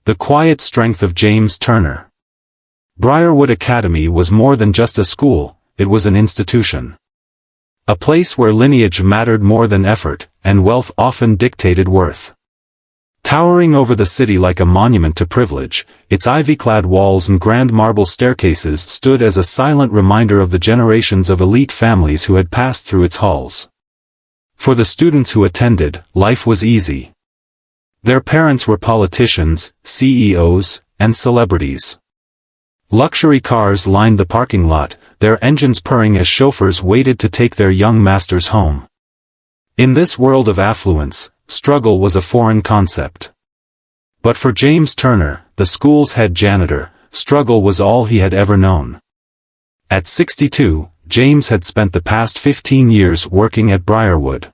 The quiet strength of James Turner. Briarwood Academy was more than just a school, it was an institution. A place where lineage mattered more than effort, and wealth often dictated worth. Towering over the city like a monument to privilege, its ivy-clad walls and grand marble staircases stood as a silent reminder of the generations of elite families who had passed through its halls. For the students who attended, life was easy. Their parents were politicians, CEOs, and celebrities. Luxury cars lined the parking lot, their engines purring as chauffeurs waited to take their young masters home. In this world of affluence, struggle was a foreign concept. But for James Turner, the school's head janitor, struggle was all he had ever known. At 62, James had spent the past 15 years working at Briarwood.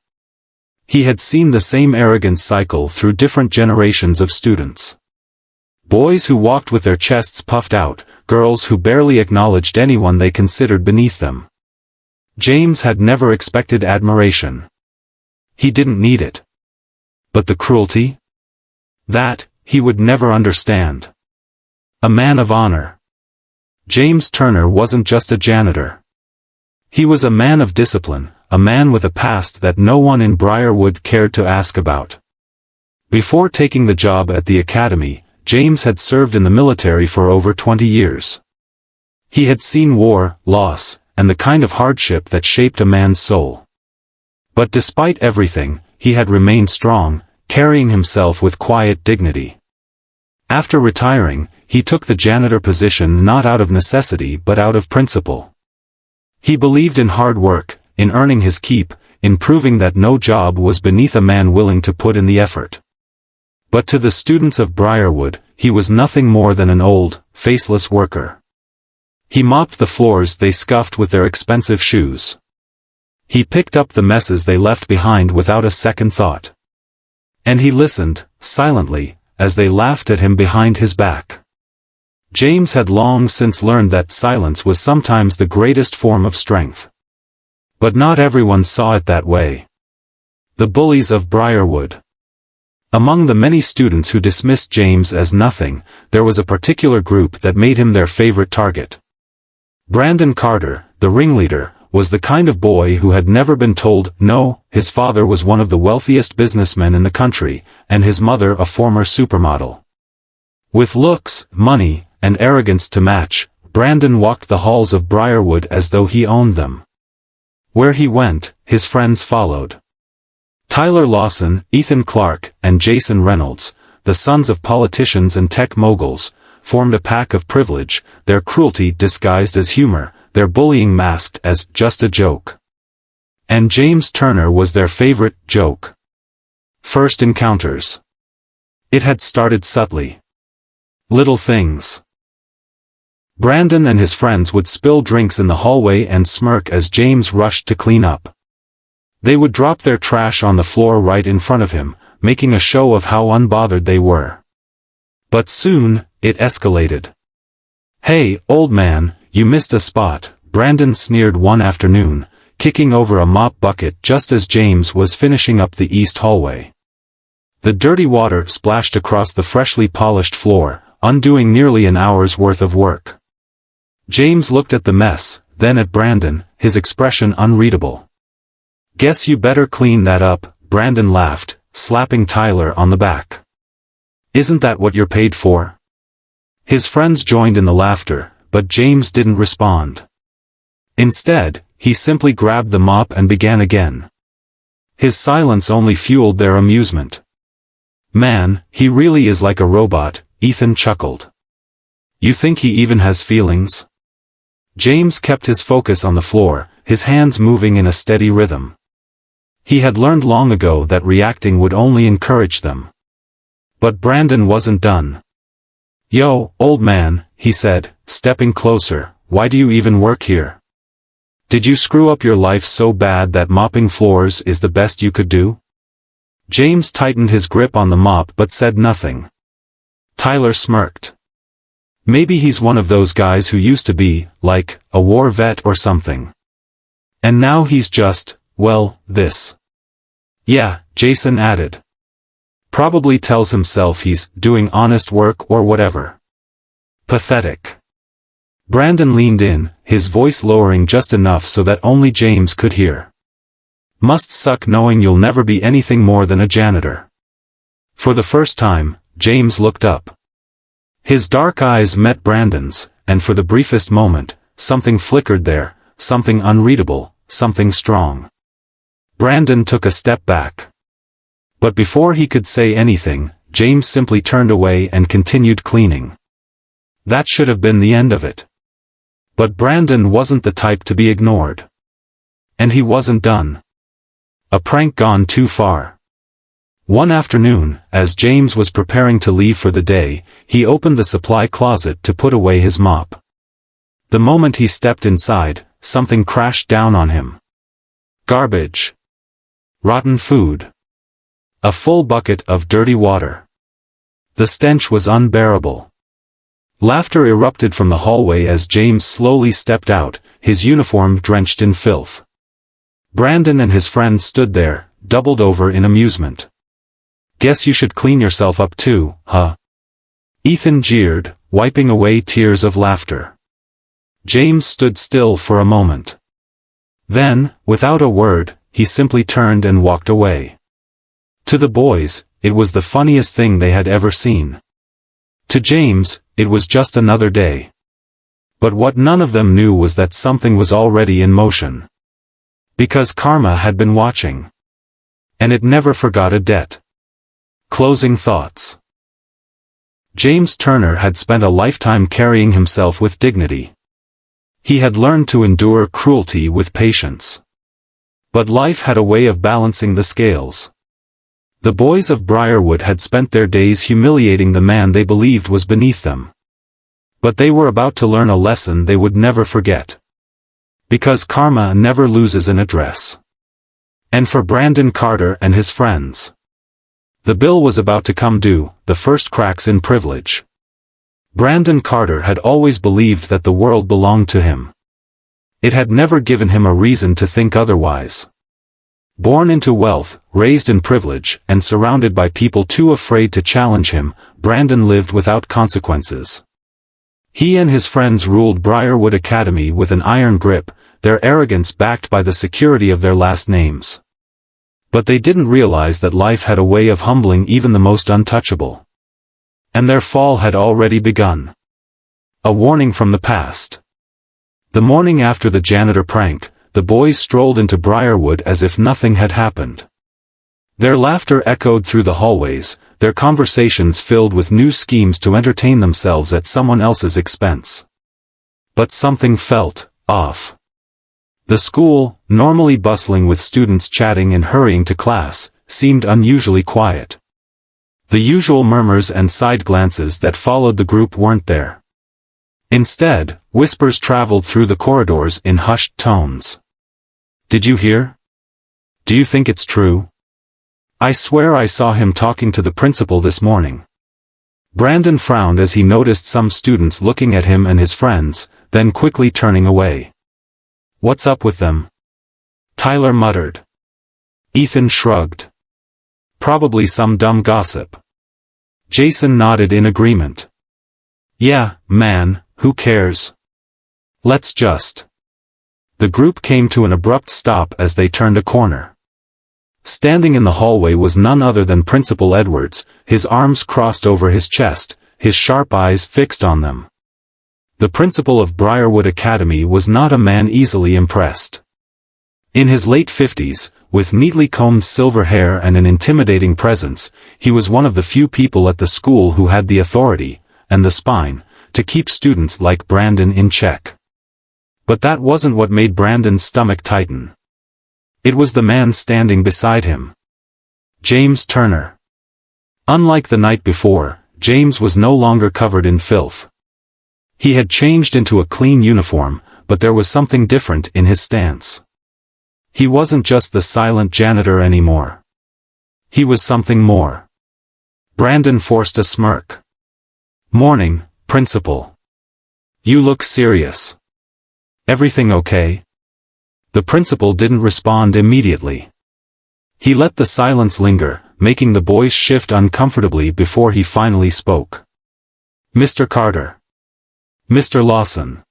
He had seen the same arrogance cycle through different generations of students. Boys who walked with their chests puffed out, girls who barely acknowledged anyone they considered beneath them. James had never expected admiration. He didn't need it. But the cruelty? That, he would never understand. A man of honor. James Turner wasn't just a janitor. He was a man of discipline, a man with a past that no one in Briarwood cared to ask about. Before taking the job at the academy, James had served in the military for over 20 years. He had seen war, loss, and the kind of hardship that shaped a man's soul. But despite everything, he had remained strong, carrying himself with quiet dignity. After retiring, he took the janitor position not out of necessity but out of principle. He believed in hard work, in earning his keep, in proving that no job was beneath a man willing to put in the effort. But to the students of Briarwood, he was nothing more than an old, faceless worker. He mopped the floors they scuffed with their expensive shoes. He picked up the messes they left behind without a second thought. And he listened, silently, as they laughed at him behind his back. James had long since learned that silence was sometimes the greatest form of strength. But not everyone saw it that way. The bullies of Briarwood. Among the many students who dismissed James as nothing, there was a particular group that made him their favorite target. Brandon Carter, the ringleader, was the kind of boy who had never been told no. His father was one of the wealthiest businessmen in the country, and his mother a former supermodel. With looks, money, and arrogance to match, Brandon walked the halls of Briarwood as though he owned them. Where he went, his friends followed. Tyler Lawson, Ethan Clark, and Jason Reynolds, the sons of politicians and tech moguls, formed a pack of privilege, their cruelty disguised as humor, their bullying masked as just a joke. And James Turner was their favorite joke. First encounters. It had started subtly. Little things. Brandon and his friends would spill drinks in the hallway and smirk as James rushed to clean up. They would drop their trash on the floor right in front of him, making a show of how unbothered they were. But soon, it escalated. "Hey, old man, you missed a spot," Brandon sneered one afternoon, kicking over a mop bucket just as James was finishing up the east hallway. The dirty water splashed across the freshly polished floor, undoing nearly an hour's worth of work. James looked at the mess, then at Brandon, his expression unreadable. "Guess you better clean that up," Brandon laughed, slapping Tyler on the back. "Isn't that what you're paid for?" His friends joined in the laughter, but James didn't respond. Instead, he simply grabbed the mop and began again. His silence only fueled their amusement. "Man, he really is like a robot," Ethan chuckled. "You think he even has feelings?" James kept his focus on the floor, his hands moving in a steady rhythm. He had learned long ago that reacting would only encourage them. But Brandon wasn't done. "Yo, old man," he said, stepping closer, "why do you even work here? Did you screw up your life so bad that mopping floors is the best you could do?" James tightened his grip on the mop but said nothing. Tyler smirked. "Maybe he's one of those guys who used to be, like, a war vet or something. And now he's just, well, this." "Yeah," Jason added. Probably tells himself he's doing honest work or whatever. Pathetic. Brandon leaned in, his voice lowering just enough so that only James could hear. Must suck knowing you'll never be anything more than a janitor. For the first time, James looked up. His dark eyes met Brandon's, and for the briefest moment, something flickered there, something unreadable, something strong. Brandon took a step back. But before he could say anything, James simply turned away and continued cleaning. That should have been the end of it. But Brandon wasn't the type to be ignored. And he wasn't done. A prank gone too far. One afternoon, as James was preparing to leave for the day, he opened the supply closet to put away his mop. The moment he stepped inside, something crashed down on him. Garbage. Rotten food. A full bucket of dirty water. The stench was unbearable. Laughter erupted from the hallway as James slowly stepped out, his uniform drenched in filth. Brandon and his friend stood there, doubled over in amusement. Guess you should clean yourself up too, huh? Ethan jeered, wiping away tears of laughter. James stood still for a moment. Then, without a word, he simply turned and walked away. To the boys, it was the funniest thing they had ever seen. To James, it was just another day. But what none of them knew was that something was already in motion. Because karma had been watching. And it never forgot a debt. Closing thoughts. James Turner had spent a lifetime carrying himself with dignity. He had learned to endure cruelty with patience. But life had a way of balancing the scales. The boys of Briarwood had spent their days humiliating the man they believed was beneath them. But they were about to learn a lesson they would never forget. Because karma never loses an address. And for Brandon Carter and his friends. The bill was about to come due, the first cracks in privilege. Brandon Carter had always believed that the world belonged to him. It had never given him a reason to think otherwise. Born into wealth, raised in privilege, and surrounded by people too afraid to challenge him, Brandon lived without consequences. He and his friends ruled Briarwood Academy with an iron grip, their arrogance backed by the security of their last names. But they didn't realize that life had a way of humbling even the most untouchable. And their fall had already begun. A warning from the past. The morning after the janitor prank, the boys strolled into Briarwood as if nothing had happened. Their laughter echoed through the hallways, their conversations filled with new schemes to entertain themselves at someone else's expense. But something felt off. The school, normally bustling with students chatting and hurrying to class, seemed unusually quiet. The usual murmurs and side glances that followed the group weren't there. Instead, whispers traveled through the corridors in hushed tones. Did you hear? Do you think it's true? I swear I saw him talking to the principal this morning. Brandon frowned as he noticed some students looking at him and his friends, then quickly turning away. What's up with them? Tyler muttered. Ethan shrugged. Probably some dumb gossip. Jason nodded in agreement. Yeah, man, who cares? Let's just. The group came to an abrupt stop as they turned a corner. Standing in the hallway was none other than Principal Edwards, his arms crossed over his chest, his sharp eyes fixed on them. The principal of Briarwood Academy was not a man easily impressed. In his late 50s, with neatly combed silver hair and an intimidating presence, he was one of the few people at the school who had the authority, and the spine, to keep students like Brandon in check. But that wasn't what made Brandon's stomach tighten. It was the man standing beside him. James Turner. Unlike the night before, James was no longer covered in filth. He had changed into a clean uniform, but there was something different in his stance. He wasn't just the silent janitor anymore. He was something more. Brandon forced a smirk. Morning, Principal. You look serious. Everything okay? The principal didn't respond immediately. He let the silence linger, making the boys shift uncomfortably before he finally spoke. Mr. Carter. Mr. Lawson.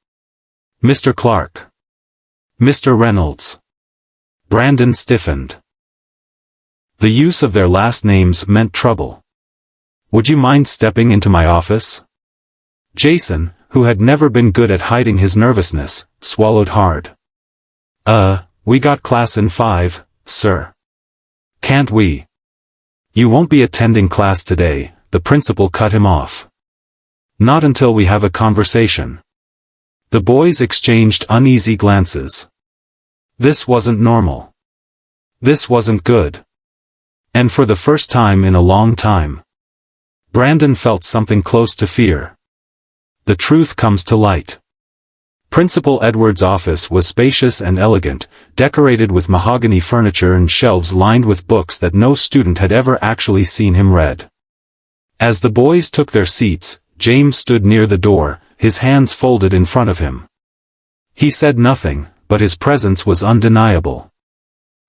Mr. Clark. Mr. Reynolds. Brandon stiffened. The use of their last names meant trouble. Would you mind stepping into my office? Jason, who had never been good at hiding his nervousness, swallowed hard. We got class in 5, sir. Can't we? You won't be attending class today, the principal cut him off. Not until we have a conversation. The boys exchanged uneasy glances. This wasn't normal. This wasn't good. And for the first time in a long time, Brandon felt something close to fear. The truth comes to light. Principal Edwards' office was spacious and elegant, decorated with mahogany furniture and shelves lined with books that no student had ever actually seen him read. As the boys took their seats, James stood near the door, his hands folded in front of him. He said nothing, but his presence was undeniable.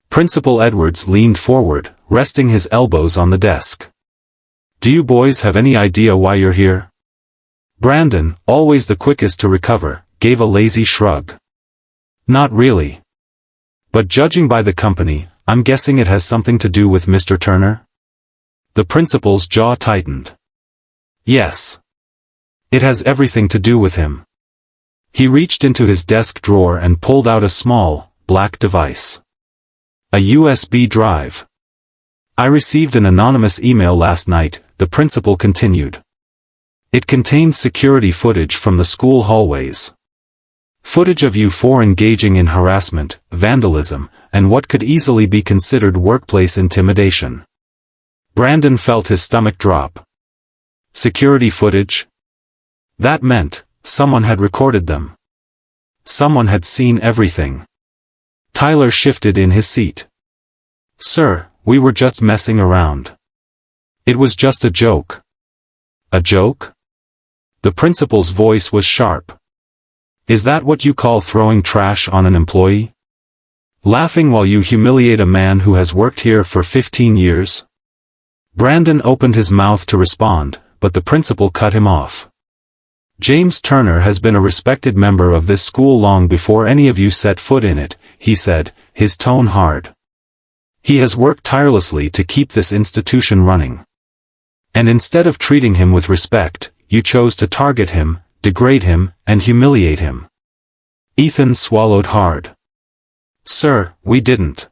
Principal Edwards leaned forward, resting his elbows on the desk. Do you boys have any idea why you're here? Brandon, always the quickest to recover, gave a lazy shrug. Not really. But judging by the company, I'm guessing it has something to do with Mr. Turner? The principal's jaw tightened. Yes. It has everything to do with him. He reached into his desk drawer and pulled out a small, black device. A USB drive. I received an anonymous email last night, the principal continued. It contained security footage from the school hallways. Footage of you four engaging in harassment, vandalism, and what could easily be considered workplace intimidation. Brandon felt his stomach drop. Security footage? That meant, someone had recorded them. Someone had seen everything. Tyler shifted in his seat. Sir, we were just messing around. It was just a joke. A joke? The principal's voice was sharp. Is that what you call throwing trash on an employee? Laughing while you humiliate a man who has worked here for 15 years? Brandon opened his mouth to respond, but the principal cut him off. James Turner has been a respected member of this school long before any of you set foot in it, he said, his tone hard. He has worked tirelessly to keep this institution running. And instead of treating him with respect, you chose to target him, degrade him, and humiliate him. Ethan swallowed hard. Sir, we didn't.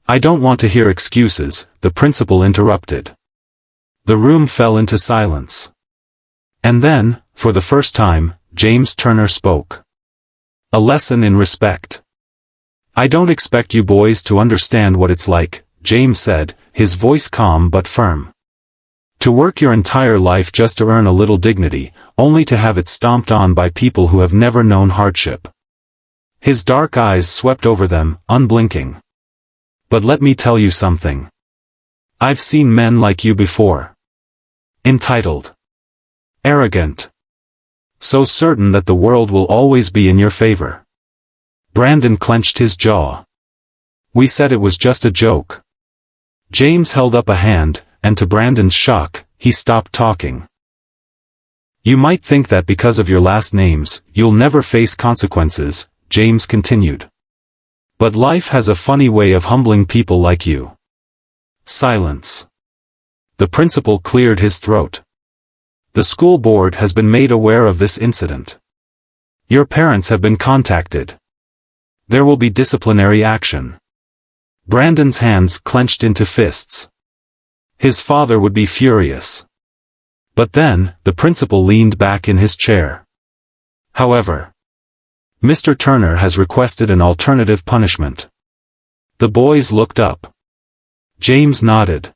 I don't want to hear excuses, the principal interrupted. The room fell into silence. And then, for the first time, James Turner spoke. A lesson in respect. I don't expect you boys to understand what it's like, James said, his voice calm but firm. To work your entire life just to earn a little dignity, only to have it stomped on by people who have never known hardship. His dark eyes swept over them, unblinking. But let me tell you something. I've seen men like you before. Entitled. Arrogant. So certain that the world will always be in your favor. Brandon clenched his jaw. We said it was just a joke. James held up a hand, and to Brandon's shock, he stopped talking. You might think that because of your last names, you'll never face consequences, James continued. But life has a funny way of humbling people like you. Silence. The principal cleared his throat. The school board has been made aware of this incident. Your parents have been contacted. There will be disciplinary action. Brandon's hands clenched into fists. His father would be furious. But then, the principal leaned back in his chair. However, Mr. Turner has requested an alternative punishment. The boys looked up. James nodded.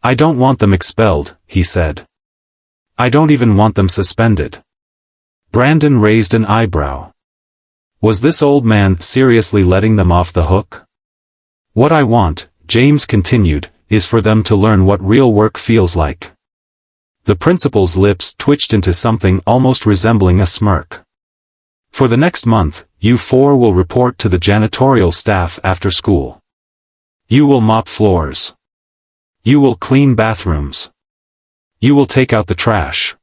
I don't want them expelled, he said. I don't even want them suspended. Brandon raised an eyebrow. Was this old man seriously letting them off the hook? What I want, James continued, is for them to learn what real work feels like. The principal's lips twitched into something almost resembling a smirk. For the next month, you four will report to the janitorial staff after school. You will mop floors. You will clean bathrooms. You will take out the trash.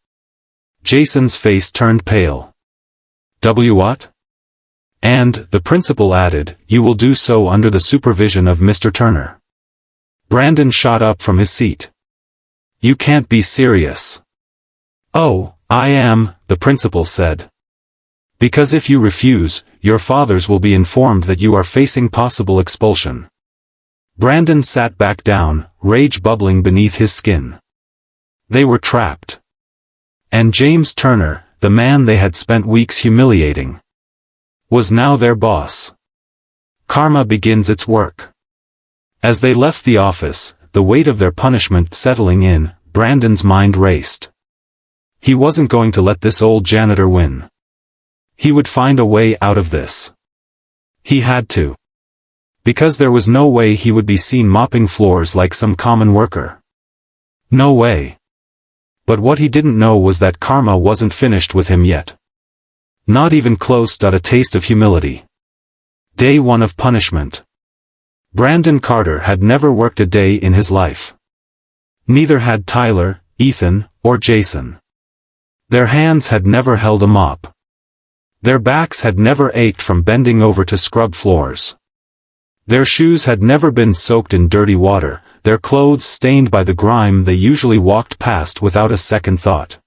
Jason's face turned pale. What? And, the principal added, you will do so under the supervision of Mr. Turner. Brandon shot up from his seat. You can't be serious. Oh, I am, the principal said. Because if you refuse, your fathers will be informed that you are facing possible expulsion. Brandon sat back down, rage bubbling beneath his skin. They were trapped. And James Turner, the man they had spent weeks humiliating, was now their boss. Karma begins its work. As they left the office, the weight of their punishment settling in, Brandon's mind raced. He wasn't going to let this old janitor win. He would find a way out of this. He had to. Because there was no way he would be seen mopping floors like some common worker. No way. But what he didn't know was that karma wasn't finished with him yet. Not even close. A taste of humility. Day 1 of punishment. Brandon Carter had never worked a day in his life. Neither had Tyler, Ethan, or Jason. Their hands had never held a mop. Their backs had never ached from bending over to scrub floors. Their shoes had never been soaked in dirty water, their clothes stained by the grime they usually walked past without a second thought.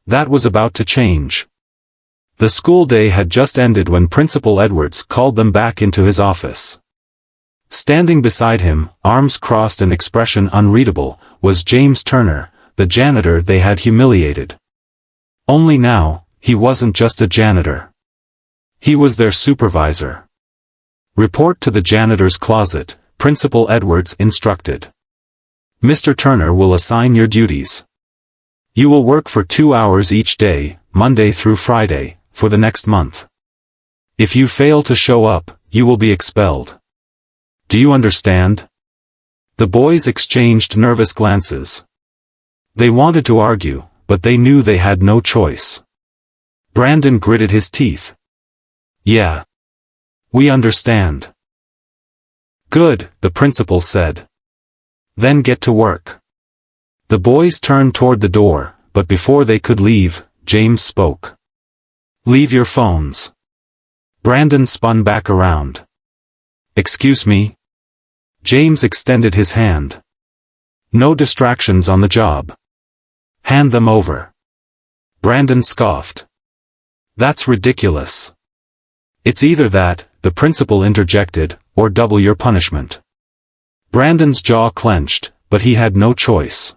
That was about to change. The school day had just ended when Principal Edwards called them back into his office. Standing beside him, arms crossed and expression unreadable, was James Turner, the janitor they had humiliated. Only now, he wasn't just a janitor. He was their supervisor. Report to the janitor's closet, Principal Edwards instructed. Mr. Turner will assign your duties. You will work for 2 hours each day, Monday through Friday, for the next month. If you fail to show up, you will be expelled. Do you understand? The boys exchanged nervous glances. They wanted to argue, but they knew they had no choice. Brandon gritted his teeth. Yeah. We understand. Good, the principal said. Then get to work. The boys turned toward the door, but before they could leave, James spoke. Leave your phones. Brandon spun back around. Excuse me? James extended his hand. No distractions on the job. Hand them over. Brandon scoffed. That's ridiculous. It's either that, the principal interjected, or double your punishment. Brandon's jaw clenched, but he had no choice.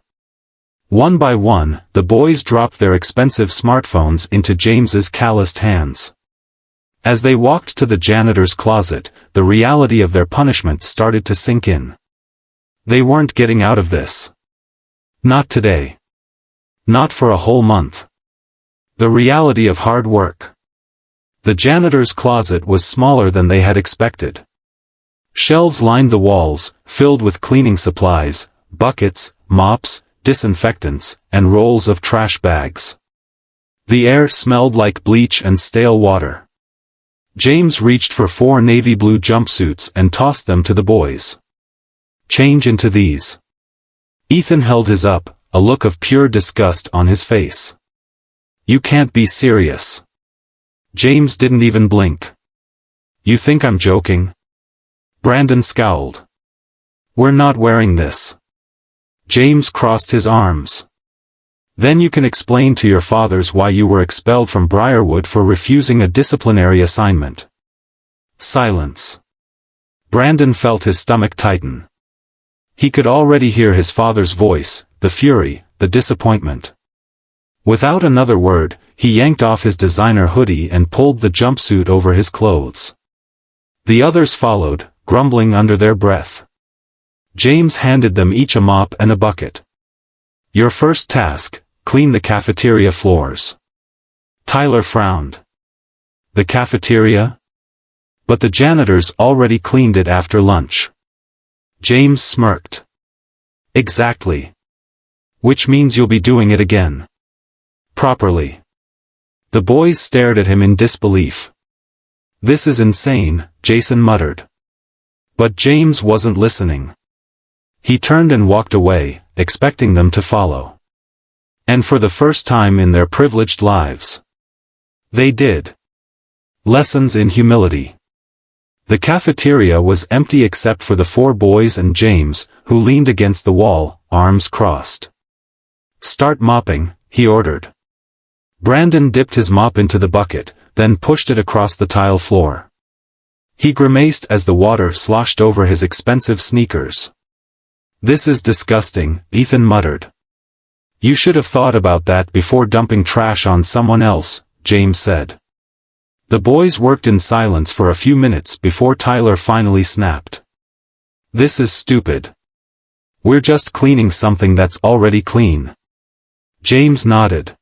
One by one, the boys dropped their expensive smartphones into James's calloused hands. As they walked to the janitor's closet, the reality of their punishment started to sink in. They weren't getting out of this. Not today. Not for a whole month. The reality of hard work. The janitor's closet was smaller than they had expected. Shelves lined the walls, filled with cleaning supplies, buckets, mops, disinfectants, and rolls of trash bags. The air smelled like bleach and stale water. James reached for 4 navy blue jumpsuits and tossed them to the boys. Change into these. Ethan held his up, a look of pure disgust on his face. You can't be serious. James didn't even blink. You think I'm joking? Brandon scowled. We're not wearing this. James crossed his arms. Then you can explain to your fathers why you were expelled from Briarwood for refusing a disciplinary assignment. Silence. Brandon felt his stomach tighten. He could already hear his father's voice, the fury, the disappointment. Without another word, he yanked off his designer hoodie and pulled the jumpsuit over his clothes. The others followed, grumbling under their breath. James handed them each a mop and a bucket. Your first task, clean the cafeteria floors. Tyler frowned. The cafeteria? But the janitors already cleaned it after lunch. James smirked. Exactly. Which means you'll be doing it again. Properly. The boys stared at him in disbelief. This is insane, Jason muttered. But James wasn't listening. He turned and walked away, expecting them to follow. And for the first time in their privileged lives, they did. Lessons in humility. The cafeteria was empty except for the 4 boys and James, who leaned against the wall, arms crossed. "Start mopping," he ordered. Brandon dipped his mop into the bucket, then pushed it across the tile floor. He grimaced as the water sloshed over his expensive sneakers. "This is disgusting," Ethan muttered. "You should have thought about that before dumping trash on someone else," James said. The boys worked in silence for a few minutes before Tyler finally snapped. "This is stupid. We're just cleaning something that's already clean." James nodded.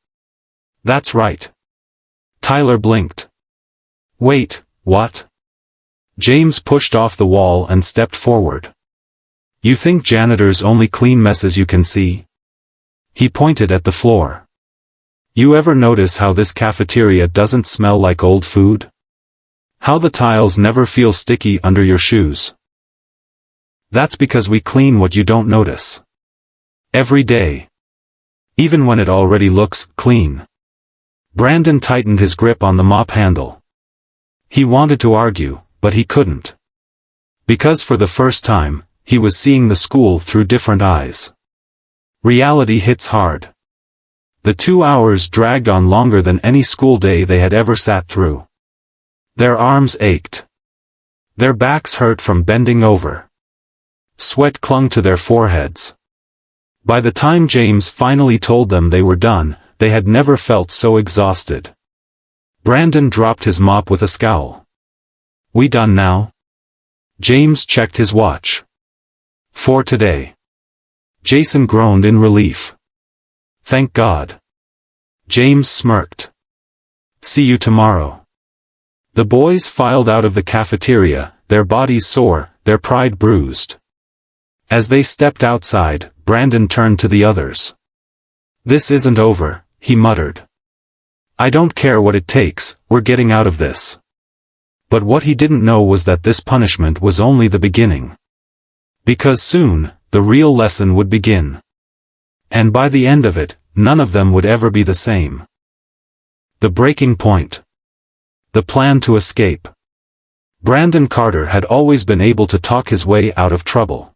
"That's right." Tyler blinked. "Wait, what?" James pushed off the wall and stepped forward. "You think janitors only clean messes you can see?" He pointed at the floor. "You ever notice how this cafeteria doesn't smell like old food? How the tiles never feel sticky under your shoes? That's because we clean what you don't notice. Every day. Even when it already looks clean." Brandon tightened his grip on the mop handle. He wanted to argue, but he couldn't. Because for the first time, he was seeing the school through different eyes. Reality hits hard. The 2 hours dragged on longer than any school day they had ever sat through. Their arms ached. Their backs hurt from bending over. Sweat clung to their foreheads. By the time James finally told them they were done, they had never felt so exhausted. Brandon dropped his mop with a scowl. "We done now?" James checked his watch. "For today." Jason groaned in relief. "Thank God." James smirked. "See you tomorrow." The boys filed out of the cafeteria, their bodies sore, their pride bruised. As they stepped outside, Brandon turned to the others. "This isn't over," he muttered. "I don't care what it takes, we're getting out of this." But what he didn't know was that this punishment was only the beginning. Because soon, the real lesson would begin. And by the end of it, none of them would ever be the same. The breaking point. The plan to escape. Brandon Carter had always been able to talk his way out of trouble.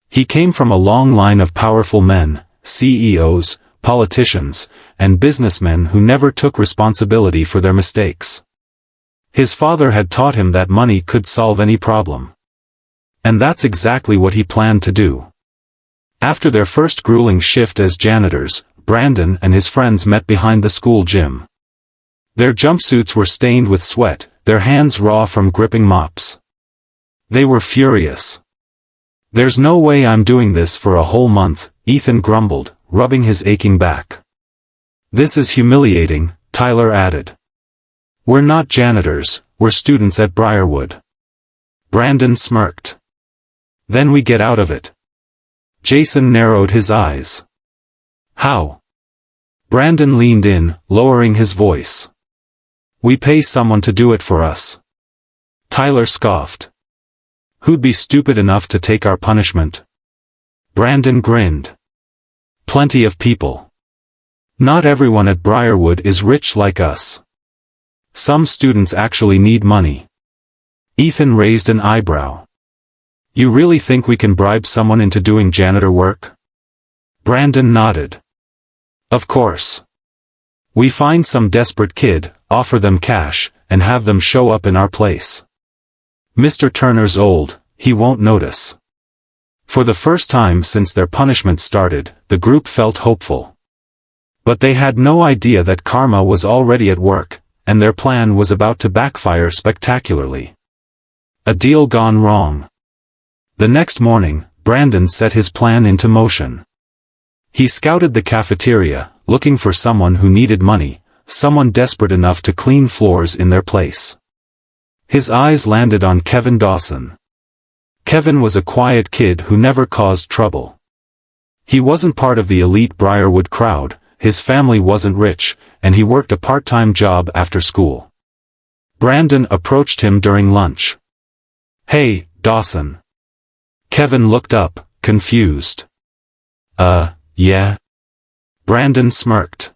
He came from a long line of powerful men, CEOs, politicians, and businessmen who never took responsibility for their mistakes. His father had taught him that money could solve any problem. And that's exactly what he planned to do. After their first grueling shift as janitors, Brandon and his friends met behind the school gym. Their jumpsuits were stained with sweat, their hands raw from gripping mops. They were furious. "There's no way I'm doing this for a whole month," Ethan grumbled, rubbing his aching back. "This is humiliating," Tyler added. "We're not janitors, we're students at Briarwood." Brandon smirked. "Then we get out of it." Jason narrowed his eyes. "How?" Brandon leaned in, lowering his voice. "We pay someone to do it for us." Tyler scoffed. "Who'd be stupid enough to take our punishment?" Brandon grinned. "Plenty of people. Not everyone at Briarwood is rich like us. Some students actually need money." Ethan raised an eyebrow. "You really think we can bribe someone into doing janitor work?" Brandon nodded. "Of course. We find some desperate kid, offer them cash, and have them show up in our place. Mr. Turner's old, he won't notice." For the first time since their punishment started, the group felt hopeful. But they had no idea that karma was already at work, and their plan was about to backfire spectacularly. A deal gone wrong. The next morning, Brandon set his plan into motion. He scouted the cafeteria, looking for someone who needed money, someone desperate enough to clean floors in their place. His eyes landed on Kevin Dawson. Kevin was a quiet kid who never caused trouble. He wasn't part of the elite Briarwood crowd, his family wasn't rich, and he worked a part-time job after school. Brandon approached him during lunch. "Hey, Dawson. Kevin looked up, confused. Yeah? Brandon smirked.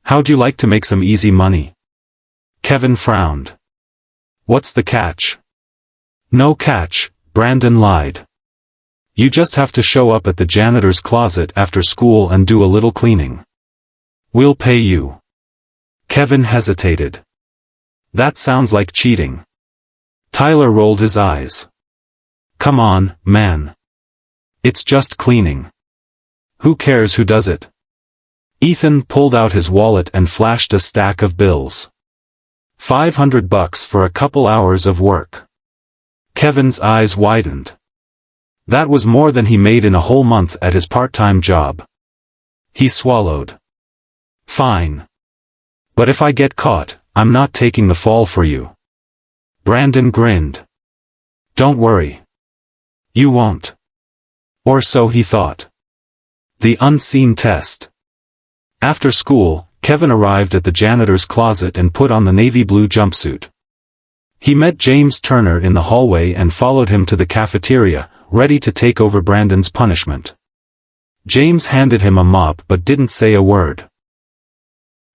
How'd you like to make some easy money? Kevin frowned. What's the catch? No catch, Brandon lied. You just have to show up at the janitor's closet after school and do a little cleaning. We'll pay you. Kevin hesitated. That sounds like cheating. Tyler rolled his eyes. Come on, man. It's just cleaning. Who cares who does it? Ethan pulled out his wallet and flashed a stack of bills. $500 for a couple hours of work. Kevin's eyes widened. That was more than he made in a whole month at his part-time job. He swallowed. Fine. But if I get caught, I'm not taking the fall for you. Brandon grinned. Don't worry. You won't. Or so he thought. The unseen test. After school, Kevin arrived at the janitor's closet and put on the navy blue jumpsuit. He met James Turner in the hallway and followed him to the cafeteria, ready to take over Brandon's punishment. James handed him a mop but didn't say a word.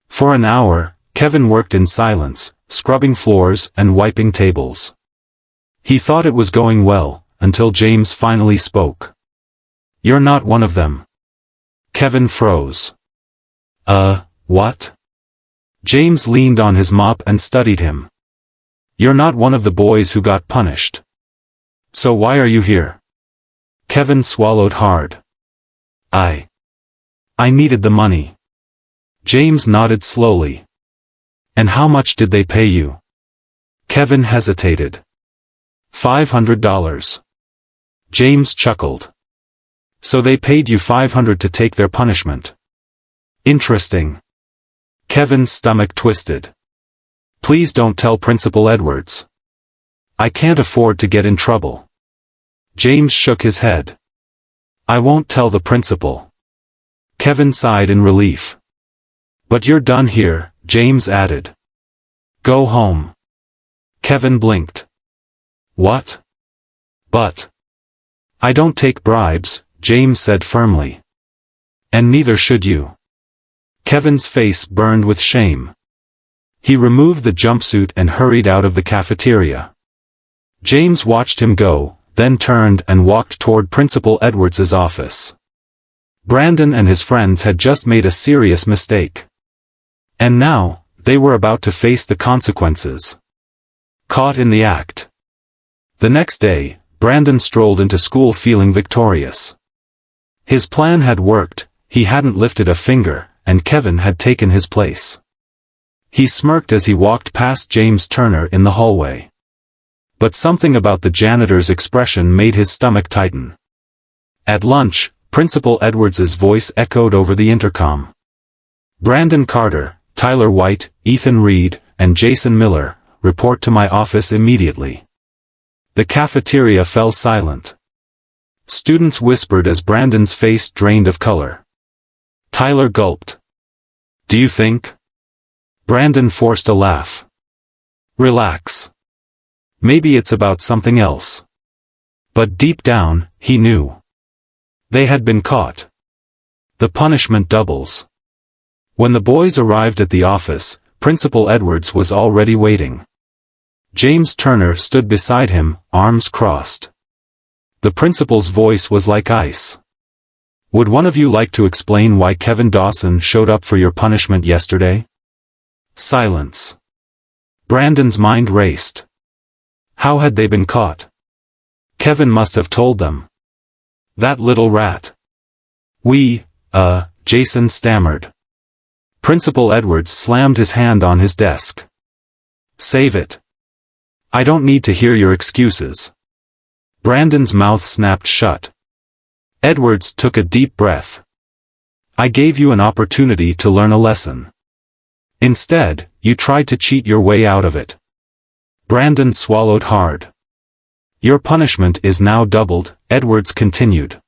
For an hour, Kevin worked in silence, scrubbing floors and wiping tables. He thought it was going well, until James finally spoke. You're not one of them. Kevin froze. What? James leaned on his mop and studied him. You're not one of the boys who got punished. So why are you here? Kevin swallowed hard. I needed the money. James nodded slowly. And how much did they pay you? Kevin hesitated. $500. James chuckled. So they paid you $500 to take their punishment. Interesting. Kevin's stomach twisted. Please don't tell Principal Edwards. I can't afford to get in trouble. James shook his head. I won't tell the principal. Kevin sighed in relief. But you're done here, James added. Go home. Kevin blinked. What? But. I don't take bribes, James said firmly. And neither should you. Kevin's face burned with shame. He removed the jumpsuit and hurried out of the cafeteria. James watched him go, then turned and walked toward Principal Edwards's office. Brandon and his friends had just made a serious mistake. And now, they were about to face the consequences. Caught in the act. The next day, Brandon strolled into school feeling victorious. His plan had worked, he hadn't lifted a finger, and Kevin had taken his place. He smirked as he walked past James Turner in the hallway. But something about the janitor's expression made his stomach tighten. At lunch, Principal Edwards's voice echoed over the intercom. Brandon Carter, Tyler White, Ethan Reed, and Jason Miller, report to my office immediately. The cafeteria fell silent. Students whispered as Brandon's face drained of color. Tyler gulped. Do you think? Brandon forced a laugh. Relax. Maybe it's about something else. But deep down, he knew. They had been caught. The punishment doubles. When the boys arrived at the office, Principal Edwards was already waiting. James Turner stood beside him, arms crossed. The principal's voice was like ice. Would one of you like to explain why Kevin Dawson showed up for your punishment yesterday? Silence. Brandon's mind raced. How had they been caught? Kevin must have told them. That little rat. Jason stammered. Principal Edwards slammed his hand on his desk. Save it. I don't need to hear your excuses. Brandon's mouth snapped shut. Edwards took a deep breath. I gave you an opportunity to learn a lesson. Instead, you tried to cheat your way out of it. Brandon swallowed hard. Your punishment is now doubled, Edwards continued.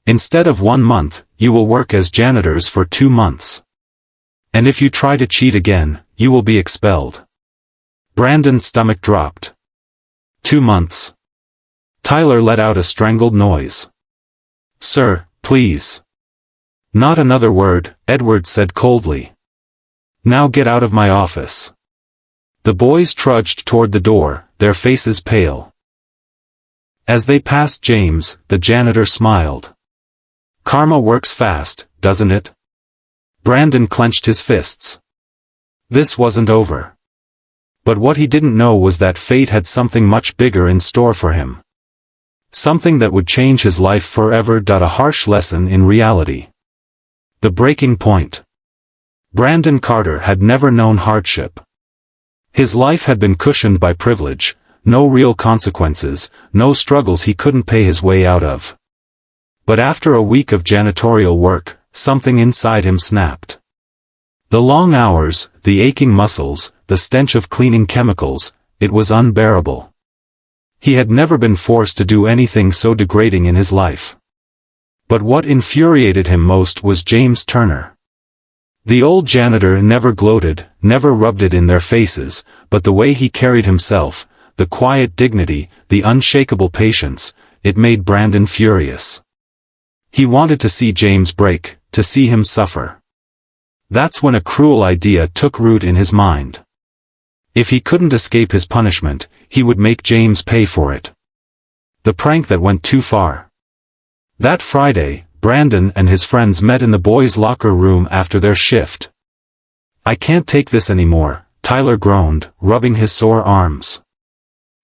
Instead of 1 month, you will work as janitors for 2 months. And if you try to cheat again, you will be expelled. Brandon's stomach dropped. 2 months. Tyler let out a strangled noise. "Sir, please." "Not another word," Edward said coldly. "Now get out of my office." The boys trudged toward the door, their faces pale. As they passed James, the janitor smiled. "Karma works fast, doesn't it?" Brandon clenched his fists. This wasn't over. But what he didn't know was that fate had something much bigger in store for him. Something that would change his life forever. A harsh lesson in reality. The breaking point. Brandon Carter had never known hardship. His life had been cushioned by privilege, no real consequences, no struggles he couldn't pay his way out of. But after a week of janitorial work, something inside him snapped. The long hours, the aching muscles, the stench of cleaning chemicals, it was unbearable. He had never been forced to do anything so degrading in his life. But what infuriated him most was James Turner. The old janitor never gloated, never rubbed it in their faces, but the way he carried himself, the quiet dignity, the unshakable patience, it made Brandon furious. He wanted to see James break, to see him suffer. That's when a cruel idea took root in his mind. If he couldn't escape his punishment, he would make James pay for it. The prank that went too far. That Friday, Brandon and his friends met in the boys' locker room after their shift. "I can't take this anymore," Tyler groaned, rubbing his sore arms.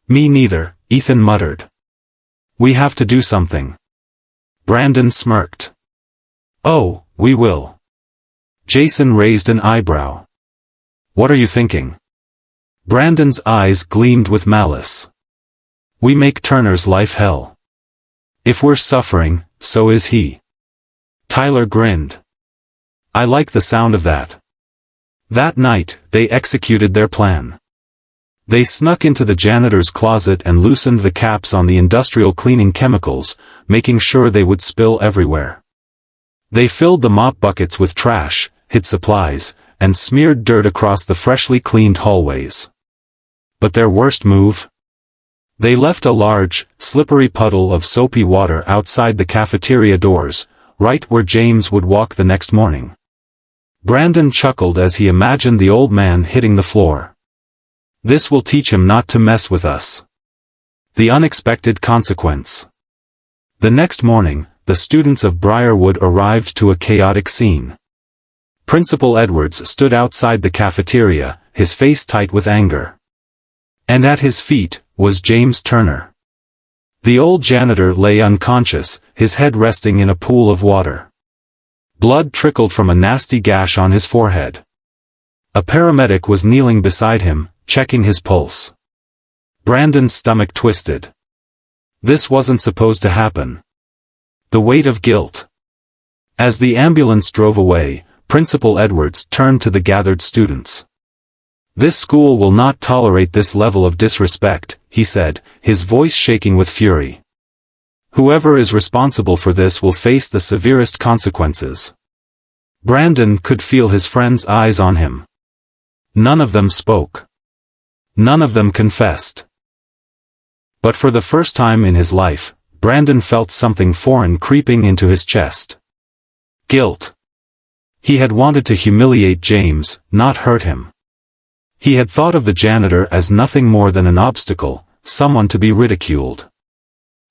"Me neither," Ethan muttered. "We have to do something." Brandon smirked. "Oh, we will." Jason raised an eyebrow. "What are you thinking?" Brandon's eyes gleamed with malice. "We make Turner's life hell. If we're suffering, so is he." Tyler grinned. "I like the sound of that." That night, they executed their plan. They snuck into the janitor's closet and loosened the caps on the industrial cleaning chemicals, making sure they would spill everywhere. They filled the mop buckets with trash, hid supplies, and smeared dirt across the freshly cleaned hallways. But their worst move? They left a large, slippery puddle of soapy water outside the cafeteria doors, right where James would walk the next morning. Brandon chuckled as he imagined the old man hitting the floor. "This will teach him not to mess with us." The unexpected consequence. The next morning, the students of Briarwood arrived to a chaotic scene. Principal Edwards stood outside the cafeteria, his face tight with anger. And at his feet was James Turner. The old janitor lay unconscious, his head resting in a pool of water. Blood trickled from a nasty gash on his forehead. A paramedic was kneeling beside him, checking his pulse. Brandon's stomach twisted. This wasn't supposed to happen. The weight of guilt. As the ambulance drove away, Principal Edwards turned to the gathered students. "This school will not tolerate this level of disrespect," he said, his voice shaking with fury. "Whoever is responsible for this will face the severest consequences." Brandon could feel his friends' eyes on him. None of them spoke. None of them confessed. But for the first time in his life, Brandon felt something foreign creeping into his chest. Guilt. He had wanted to humiliate James, not hurt him. He had thought of the janitor as nothing more than an obstacle, someone to be ridiculed.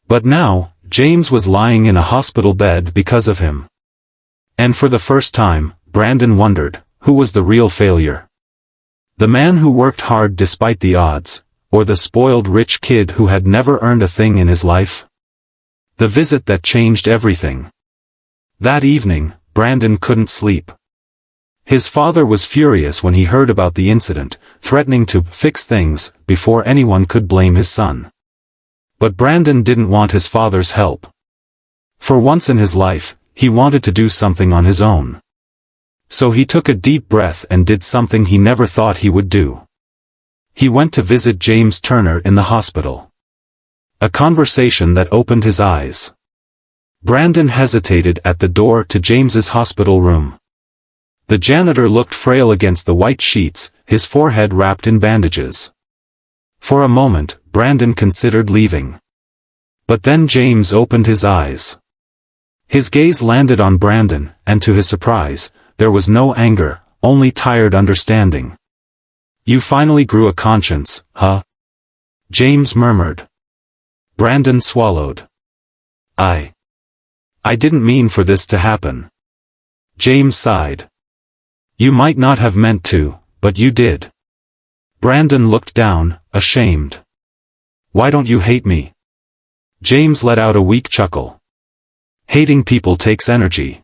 But now, James was lying in a hospital bed because of him. And for the first time, Brandon wondered, who was the real failure? The man who worked hard despite the odds, or the spoiled rich kid who had never earned a thing in his life? The visit that changed everything. That evening, Brandon couldn't sleep. His father was furious when he heard about the incident, threatening to fix things before anyone could blame his son. But Brandon didn't want his father's help. For once in his life, he wanted to do something on his own. So he took a deep breath and did something he never thought he would do. He went to visit James Turner in the hospital. A conversation that opened his eyes. Brandon hesitated at the door to James's hospital room. The janitor looked frail against the white sheets, his forehead wrapped in bandages. For a moment, Brandon considered leaving. But then James opened his eyes. His gaze landed on Brandon, and to his surprise, there was no anger, only tired understanding. "You finally grew a conscience, huh?" James murmured. Brandon swallowed. I didn't mean for this to happen." James sighed. "You might not have meant to, but you did." Brandon looked down, ashamed. "Why don't you hate me?" James let out a weak chuckle. "Hating people takes energy.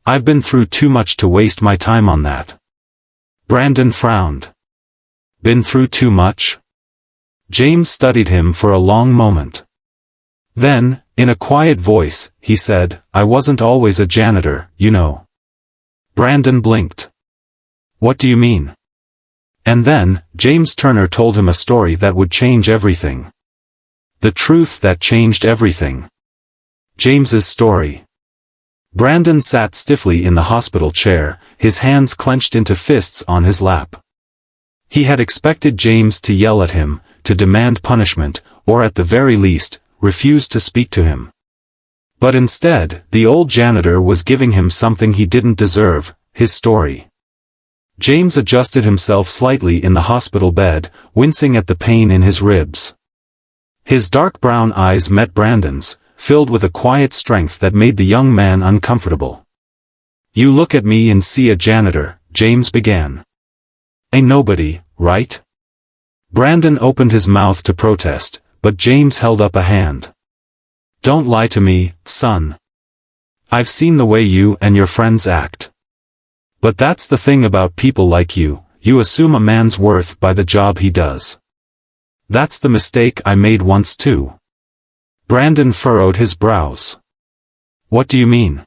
I've been through too much to waste my time on that." Brandon frowned. "Been through too much?" James studied him for a long moment. Then, in a quiet voice, he said, "I wasn't always a janitor, you know." Brandon blinked. "What do you mean?" And then, James Turner told him a story that would change everything. The truth that changed everything. James's story. Brandon sat stiffly in the hospital chair, his hands clenched into fists on his lap. He had expected James to yell at him, to demand punishment, or at the very least, refuse to speak to him. But instead, the old janitor was giving him something he didn't deserve, his story. James adjusted himself slightly in the hospital bed, wincing at the pain in his ribs. His dark brown eyes met Brandon's, filled with a quiet strength that made the young man uncomfortable. "You look at me and see a janitor," James began. "Ain't nobody, right?" Brandon opened his mouth to protest, but James held up a hand. "Don't lie to me, son. I've seen the way you and your friends act. But that's the thing about people like you, you assume a man's worth by the job he does. That's the mistake I made once too." Brandon furrowed his brows. "What do you mean?"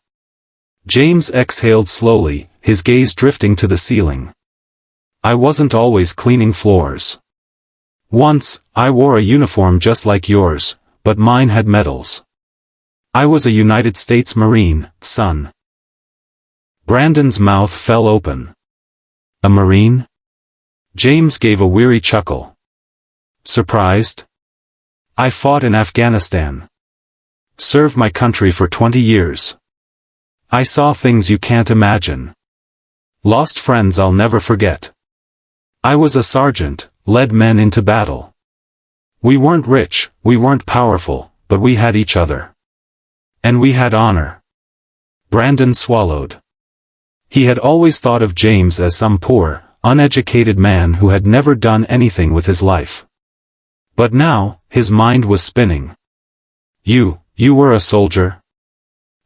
James exhaled slowly, his gaze drifting to the ceiling. "I wasn't always cleaning floors. Once, I wore a uniform just like yours, but mine had medals. I was a United States Marine, son." Brandon's mouth fell open. "A Marine?" James gave a weary chuckle. "Surprised?" "I fought in Afghanistan. Served my country for 20 years. I saw things you can't imagine. Lost friends I'll never forget. I was a sergeant, led men into battle. We weren't rich, we weren't powerful, but we had each other. And we had honor." Brandon swallowed. He had always thought of James as some poor, uneducated man who had never done anything with his life. But now, his mind was spinning. You were a soldier?"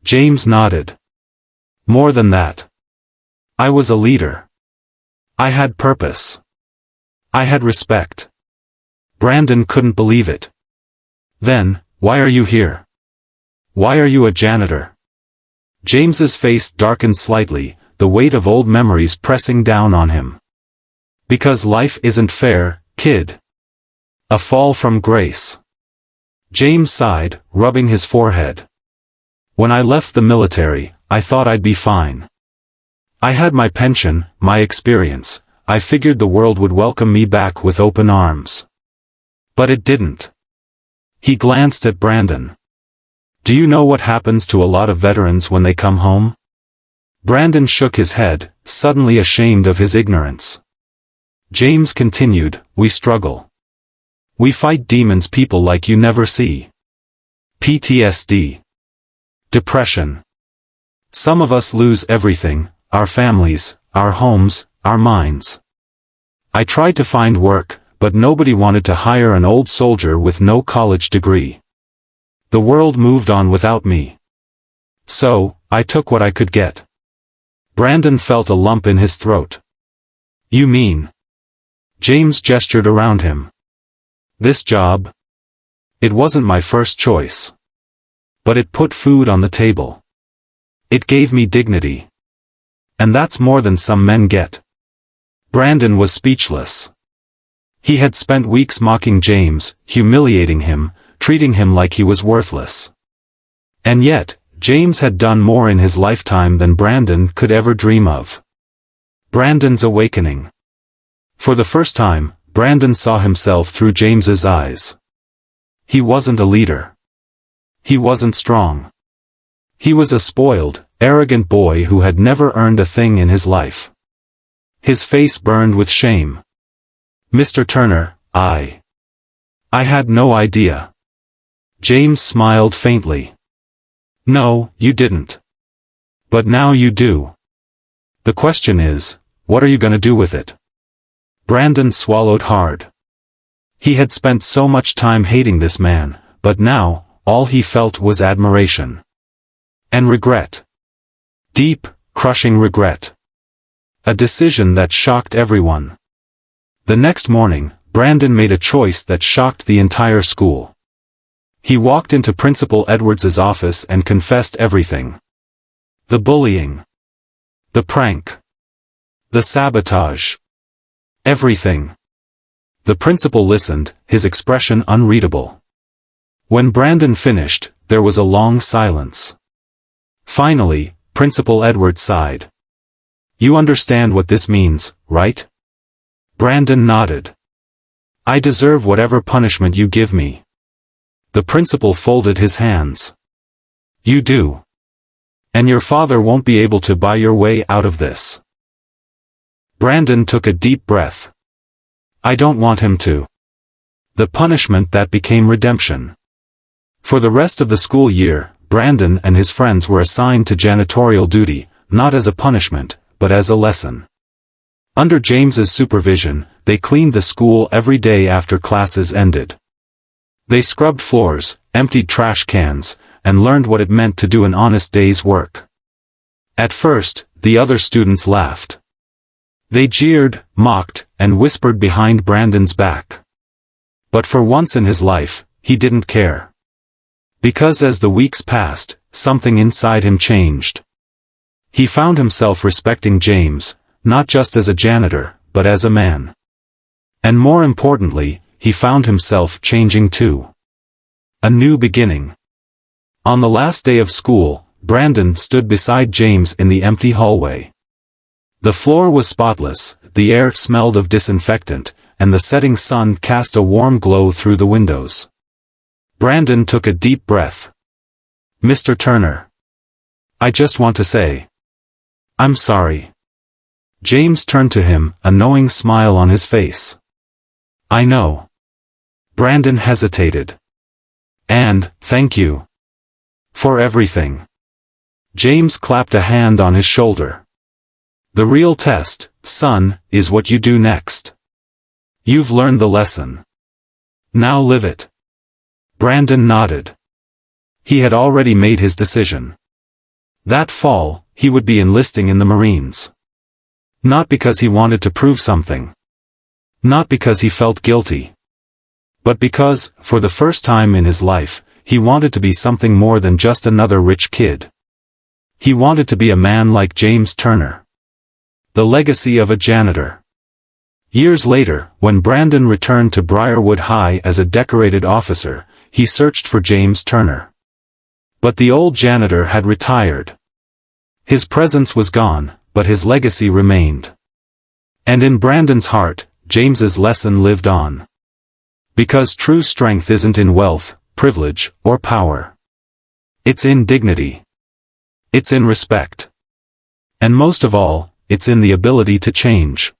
James nodded. "More than that. I was a leader. I had purpose. I had respect." Brandon couldn't believe it. "Then, why are you here? Why are you a janitor?" James's face darkened slightly, the weight of old memories pressing down on him. "Because life isn't fair, kid. A fall from grace." James sighed, rubbing his forehead. "When I left the military, I thought I'd be fine. I had my pension, my experience, I figured the world would welcome me back with open arms. But it didn't." He glanced at Brandon. "Do you know what happens to a lot of veterans when they come home?" Brandon shook his head, suddenly ashamed of his ignorance. James continued, "We struggle. We fight demons people like you never see. PTSD. Depression. Some of us lose everything, our families, our homes, our minds. I tried to find work, but nobody wanted to hire an old soldier with no college degree. The world moved on without me. So, I took what I could get." Brandon felt a lump in his throat. "You mean?" James gestured around him. "This job? It wasn't my first choice. But it put food on the table. It gave me dignity. And that's more than some men get." Brandon was speechless. He had spent weeks mocking James, humiliating him, treating him like he was worthless. And yet, James had done more in his lifetime than Brandon could ever dream of. Brandon's awakening. For the first time, Brandon saw himself through James's eyes. He wasn't a leader. He wasn't strong. He was a spoiled, arrogant boy who had never earned a thing in his life. His face burned with shame. "Mr. Turner, I had no idea." James smiled faintly. "No, you didn't. But now you do. The question is, what are you going to do with it?" Brandon swallowed hard. He had spent so much time hating this man, but now, all he felt was admiration. And regret. Deep, crushing regret. A decision that shocked everyone. The next morning, Brandon made a choice that shocked the entire school. He walked into Principal Edwards's office and confessed everything. The bullying. The prank. The sabotage. Everything. The principal listened, his expression unreadable. When Brandon finished, there was a long silence. Finally, Principal Edwards sighed. "You understand what this means, right?" Brandon nodded. "I deserve whatever punishment you give me." The principal folded his hands. "You do. And your father won't be able to buy your way out of this." Brandon took a deep breath. "I don't want him to." The punishment that became redemption. For the rest of the school year, Brandon and his friends were assigned to janitorial duty, not as a punishment, but as a lesson. Under James's supervision, they cleaned the school every day after classes ended. They scrubbed floors, emptied trash cans, and learned what it meant to do an honest day's work. At first, the other students laughed. They jeered, mocked, and whispered behind Brandon's back. But for once in his life, he didn't care. Because as the weeks passed, something inside him changed. He found himself respecting James, not just as a janitor, but as a man. And more importantly, he found himself changing too. A new beginning. On the last day of school, Brandon stood beside James in the empty hallway. The floor was spotless, the air smelled of disinfectant, and the setting sun cast a warm glow through the windows. Brandon took a deep breath. "Mr. Turner. I just want to say, I'm sorry." James turned to him, a knowing smile on his face. "I know." Brandon hesitated. "And, thank you. For everything." James clapped a hand on his shoulder. "The real test, son, is what you do next. You've learned the lesson. Now live it." Brandon nodded. He had already made his decision. That fall, he would be enlisting in the Marines. Not because he wanted to prove something. Not because he felt guilty. But because, for the first time in his life, he wanted to be something more than just another rich kid. He wanted to be a man like James Turner. The legacy of a janitor. Years later, when Brandon returned to Briarwood High as a decorated officer, he searched for James Turner. But the old janitor had retired. His presence was gone, but his legacy remained. And in Brandon's heart, James's lesson lived on. Because true strength isn't in wealth, privilege, or power. It's in dignity. It's in respect. And most of all, it's in the ability to change.